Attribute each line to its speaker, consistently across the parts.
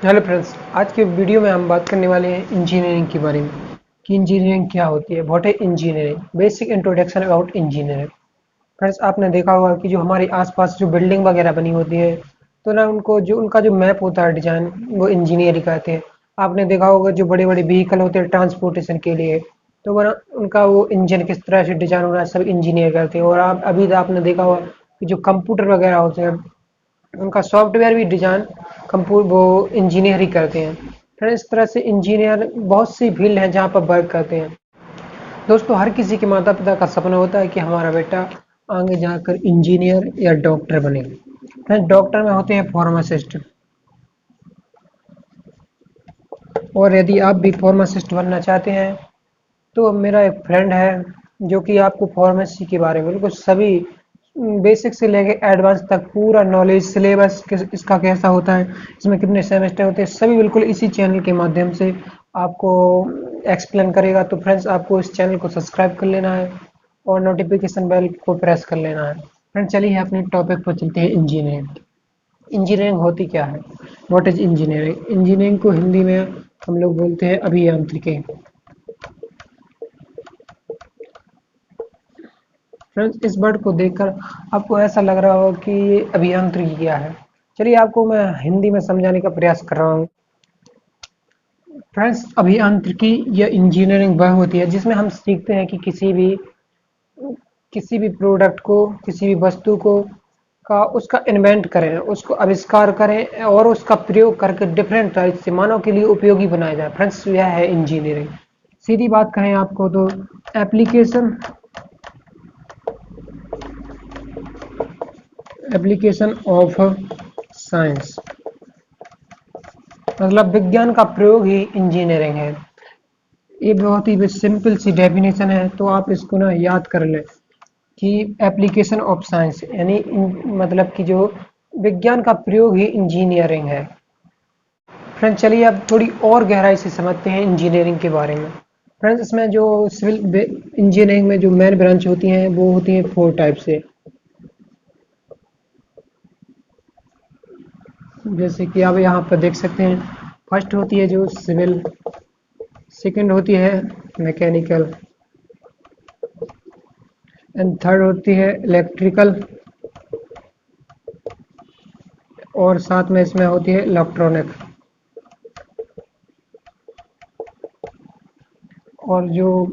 Speaker 1: Hello friends, आज के video में हम बात करने वाले हैं इंजीनियरिंग के बारे में कि इंजीनियरिंग क्या होती है। What is engineering, basic introduction about engineering. Friends, आपने देखा होगा कि जो हमारे आसपास जो बिल्डिंग वगैरह बनी होती है, तो ना उनको जो उनका जो मैप होता है डिजाइन, वो इंजीनियरिंग कहते हैं। आपने देखा होगा जो बड़े बड़े व्हीकल होते हैं ट्रांसपोर्टेशन के लिए, तो वो ना उनका वो इंजन किस तरह से डिजाइन हो रहा है सब इंजीनियर करते हैं। और आप अभी तो आपने देखा होगा कि जो कंप्यूटर वगैरह होते हैं, उनका सॉफ्टवेयर भी डिजाइन वो इंजीनियर ही करते हैं। फिर इस तरह से इंजीनियर बहुत सी फील्ड हैं जहाँ पर वर्क करते हैं। दोस्तों, हर किसी के माता पिता का सपना होता है कि हमारा बेटा आगे जाकर इंजीनियर या डॉक्टर बने। फिर डॉक्टर में होते हैं फार्मासिस्ट, और यदि आप भी फार्मासिस्ट बनना चाहते हैं तो मेरा एक फ्रेंड है जो कि आपको फार्मेसी के बारे में बिल्कुल सभी बेसिक से लेके एडवांस तक पूरा नॉलेज, सिलेबस इसका कैसा होता है, इसमें कितने सेमेस्टर होते हैं, सभी बिल्कुल इसी चैनल के माध्यम से आपको एक्सप्लेन करेगा। तो फ्रेंड्स, आपको इस चैनल को सब्सक्राइब कर लेना है और नोटिफिकेशन बेल को प्रेस कर लेना है। फ्रेंड्स, चलिए अपने टॉपिक पर चलते हैं। इंजीनियरिंग इंजीनियरिंग होती क्या है? What is engineering? इंजीनियरिंग को हिंदी में हम लोग बोलते हैं अभियांत्रिकी। फ्रेंड्स, इस वर्ड को देखकर आपको ऐसा लग रहा हो कि ये अभियांत्रिकी क्या है। चलिए, आपको मैं हिंदी में समझाने का प्रयास कर रहा हूँ। फ्रेंड्स, अभियांत्रिकी या इंजीनियरिंग वह होती है जिसमें हम सीखते हैं कि किसी भी प्रोडक्ट को, किसी भी वस्तु को का उसका इन्वेंट करें, उसको आविष्कार करें और उसका प्रयोग करके डिफरेंट टाइप से मानव के लिए उपयोगी बनाया जाए। फ्रेंड्स, यह है इंजीनियरिंग। सीधी बात कहें आपको तो एप्लीकेशन एप्लीकेशन ऑफ साइंस, मतलब विज्ञान का प्रयोग ही इंजीनियरिंग है। ये बहुत ही सिंपल सी डेफिनेशन है, तो आप इसको ना याद कर लें कि एप्लीकेशन ऑफ साइंस यानी मतलब कि जो विज्ञान का प्रयोग ही इंजीनियरिंग है। फ्रेंड्स, चलिए अब थोड़ी और गहराई से समझते हैं इंजीनियरिंग के बारे में। फ्रेंड्स, इसमें जो सिविल इंजीनियरिंग में जो मेन ब्रांच होती हैं वो होती हैं 4 टाइप से। जैसे कि आप यहाँ पर देख सकते हैं, फर्स्ट होती है जो सिविल, सेकंड होती है मैकेनिकल, एंड थर्ड होती है इलेक्ट्रिकल, और साथ में इसमें होती है इलेक्ट्रॉनिक। और जो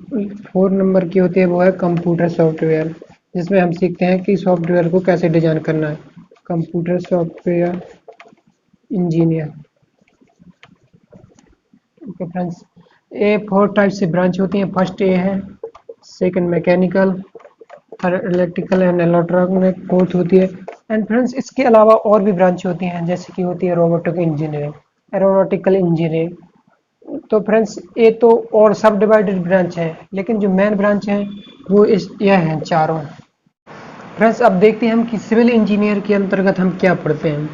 Speaker 1: 4 नंबर की होती है वो है कंप्यूटर सॉफ्टवेयर, जिसमें हम सीखते हैं कि सॉफ्टवेयर को कैसे डिजाइन करना है। Computer software engineer. Okay friends, ये 4 टाइप से ब्रांच होती हैं। फर्स्ट ए है, second mechanical, third electrical and electronic, fourth होती है। एंड फ्रेंड्स, इसके अलावा और भी ब्रांच होती हैं जैसे कि होती है रोबोटिक इंजीनियरिंग, एरोनॉटिकल इंजीनियरिंग। तो फ्रेंड्स, ये तो और सब डिवाइडेड ब्रांच है, लेकिन जो मेन ब्रांच है वो इस यह हैं चारों। फ्रेंड्स, अब देखते हैं हम कि सिविल इंजीनियर के अंतर्गत हम क्या पढ़ते हैं।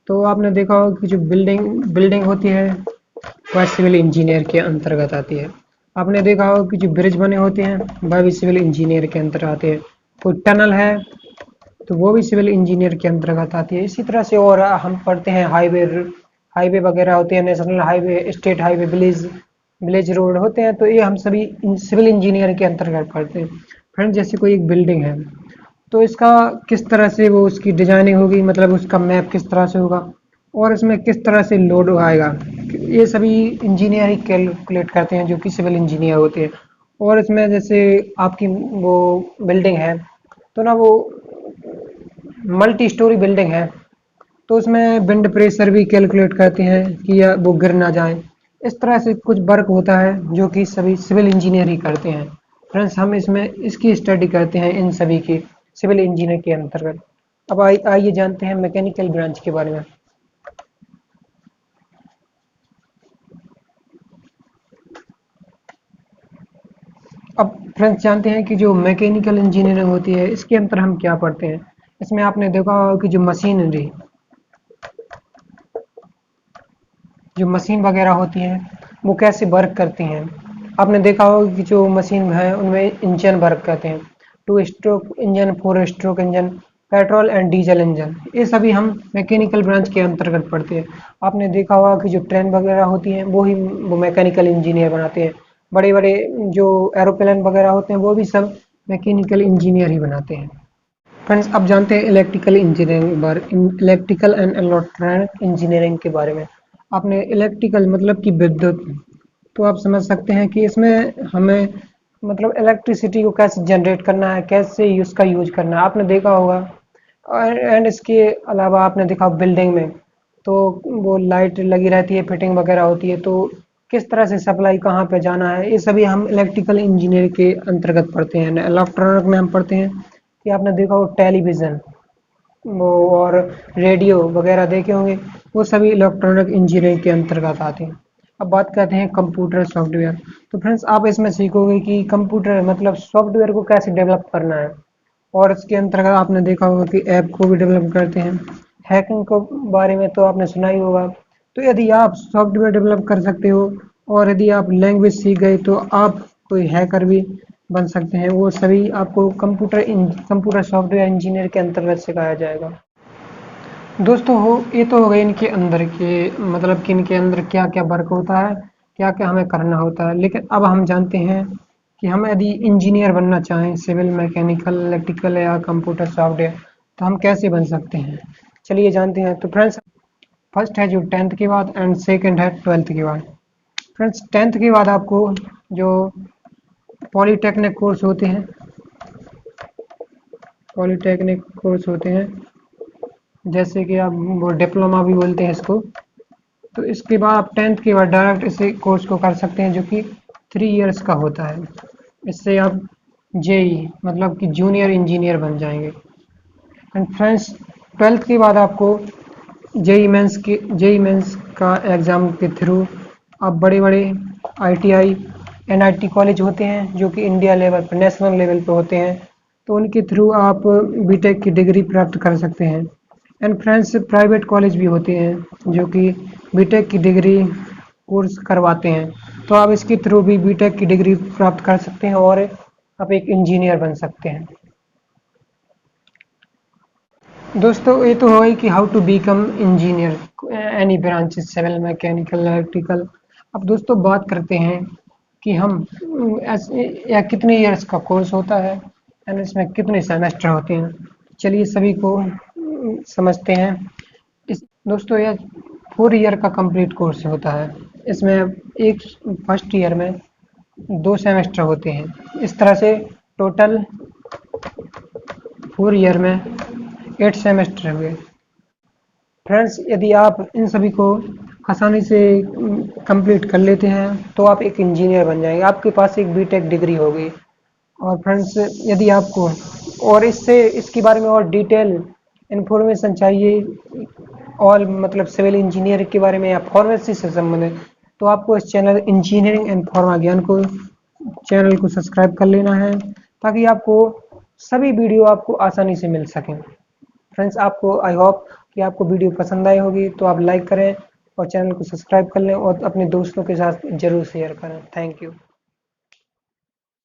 Speaker 1: तो आपने देखा होगा कि जो बिल्डिंग बिल्डिंग होती है वह सिविल इंजीनियर के अंतर्गत आती है। आपने देखा होगा कि जो ब्रिज बने होते हैं वह भी सिविल इंजीनियर के अंतर्गत आते हैं। कोई टनल है तो वो भी सिविल इंजीनियर के अंतर्गत आती है। इसी तरह से और हम पढ़ते हैं हाईवे हाईवे वगैरह होते हैं, national highway, state highway, village village road होते हैं, तो ये हम सभी सिविल इंजीनियर के अंतर्गत पढ़ते हैं। फ्रेंड, जैसे कोई एक बिल्डिंग है तो इसका किस तरह से वो उसकी डिजाइनिंग होगी, मतलब उसका मैप किस तरह से होगा और इसमें किस तरह से लोड आएगा, ये सभी इंजीनियर ही कैलकुलेट करते हैं जो कि सिविल इंजीनियर होते हैं। और इसमें जैसे आपकी वो बिल्डिंग है तो ना वो मल्टी स्टोरी बिल्डिंग है, तो उसमें विंड प्रेशर भी कैलकुलेट करते हैं कि या वो गिर ना जाए। इस तरह से कुछ वर्क होता है जो कि सभी सिविल इंजीनियर ही करते हैं। फ्रेंड्स, हम इसमें इसकी स्टडी करते हैं इन सभी की सिविल इंजीनियर के अंतर्गत। अब आइए जानते हैं मैकेनिकल ब्रांच के बारे में। अब फ्रेंड्स, जानते हैं कि जो मैकेनिकल इंजीनियरिंग होती है इसके अंदर हम क्या पढ़ते हैं। इसमें आपने देखा होगा कि जो मशीनरी, जो मशीन वगैरह होती हैं वो कैसे वर्क करती हैं। आपने देखा होगा कि जो मशीन है उनमें इंजन वर्क करते हैं, 2 stroke engine, 4 stroke engine, petrol and diesel engine, ये सभी हम मैकेनिकल ब्रांच के अंतर्गत पढ़ते हैं। आपने देखा होगा कि जो ट्रेन वगैरह होती हैं वो मैकेनिकल इंजीनियर बनाते हैं। बड़े बड़े जो एरोप्लेन वगैरह होते हैं वो भी सब मैकेनिकल इंजीनियर ही बनाते हैं। फ्रेंड्स, अब जानते हैं इलेक्ट्रिकल एंड इलेक्ट्रॉनिक इंजीनियरिंग के बारे में। आपने इलेक्ट्रिकल मतलब कि विद्युत, तो आप समझ सकते हैं कि इसमें हमें मतलब इलेक्ट्रिसिटी को कैसे जनरेट करना है, कैसे उसका यूज करना है, आपने देखा होगा। और एंड इसके अलावा आपने देखा बिल्डिंग में तो वो लाइट लगी रहती है, फिटिंग वगैरह होती है, तो किस तरह से सप्लाई कहाँ पे जाना है, ये सभी हम इलेक्ट्रिकल इंजीनियर के अंतर्गत पढ़ते हैं। इलेक्ट्रॉनिक में हम पढ़ते हैं कि आपने देखा हो टेलीविज़न वो और रेडियो वगैरह देखे होंगे, वो सभी इलेक्ट्रॉनिक इंजीनियरिंग के अंतर्गत आते हैं। अब बात करते हैं कंप्यूटर सॉफ्टवेयर। तो फ्रेंड्स, आप इसमें सीखोगे कि कंप्यूटर मतलब सॉफ्टवेयर को कैसे डेवलप करना है, और इसके अंतर्गत आपने देखा होगा कि ऐप को भी डेवलप करते हैं। हैकिंग को बारे में तो आपने सुना ही होगा। तो यदि आप सॉफ्टवेयर डेवलप कर सकते हो और यदि आप लैंग्वेज सीख गए तो आप कोई हैकर भी बन सकते हैं। वो सभी आपको कंप्यूटर सॉफ्टवेयर इंजीनियर के अंतर्गत सिखाया जाएगा। दोस्तों, हो ये तो हो गए इनके अंदर के मतलब कि इनके अंदर क्या क्या वर्क होता है, क्या क्या हमें करना होता है। लेकिन अब हम जानते हैं कि हम यदि इंजीनियर बनना चाहें, सिविल, मैकेनिकल, इलेक्ट्रिकल या कंप्यूटर सॉफ्टवेयर, तो हम कैसे बन सकते हैं, चलिए जानते हैं। तो फ्रेंड्स, फर्स्ट है जो 10th के बाद एंड सेकंड है 12th के बाद। फ्रेंड्स, 10th के बाद आपको जो पॉलीटेक्निक कोर्स होते हैं, पॉलीटेक्निक कोर्स होते हैं, जैसे कि आप वो डिप्लोमा भी बोलते हैं इसको। तो इसके बाद आप 10th के बाद डायरेक्ट इसे कोर्स को कर सकते हैं, जो कि 3 इयर्स का होता है। इससे आप जेई मतलब कि जूनियर इंजीनियर बन जाएंगे। एंड फ्रेंड्स, 12th के बाद आपको जेई मेंस का एग्ज़ाम के थ्रू आप बड़े बड़े आईटीआई एनआईटी कॉलेज होते हैं जो कि इंडिया लेवल पर, नेशनल लेवल पर होते हैं, तो उनके थ्रू आप बीटेक की डिग्री प्राप्त कर सकते हैं। एंड फ्रेंड्स, प्राइवेट कॉलेज भी होते हैं जो कि बीटेक की डिग्री कोर्स करवाते हैं, तो आप इसके थ्रू भी बीटेक की डिग्री प्राप्त कर सकते हैं और आप एक इंजीनियर बन सकते हैं। दोस्तों, ये तो है कि how to become engineer any branch, civil, mechanical, electrical. अब दोस्तों बात करते हैं कि हम ऐसे या कितने इयर्स का कोर्स होता है एंड इसमें कितने सेमेस्टर होते हैं, चलिए सभी को समझते हैं। इस दोस्तों, यह 4 ईयर का कंप्लीट कोर्स होता है। इसमें एक फर्स्ट ईयर में 2 सेमेस्टर होते हैं। इस तरह से टोटल 4 ईयर में 8 सेमेस्टर हुए। फ्रेंड्स, यदि आप इन सभी को आसानी से कंप्लीट कर लेते हैं तो आप एक इंजीनियर बन जाएंगे, आपके पास एक बीटेक डिग्री होगी। और फ्रेंड्स, यदि आपको और इसके बारे में और डिटेल इन्फॉर्मेशन चाहिए और मतलब सिविल इंजीनियर के बारे में या फार्मेसी से संबंधित, तो आपको इस चैनल इंजीनियरिंग एंड फार्मा ज्ञान को चैनल को सब्सक्राइब कर लेना है, ताकि आपको सभी वीडियो आपको आसानी से मिल सकें। फ्रेंड्स, आपको आई होप कि आपको वीडियो पसंद आई होगी, तो आप लाइक करें और चैनल को सब्सक्राइब कर लें और अपने दोस्तों के साथ ज़रूर शेयर करें। Thank you.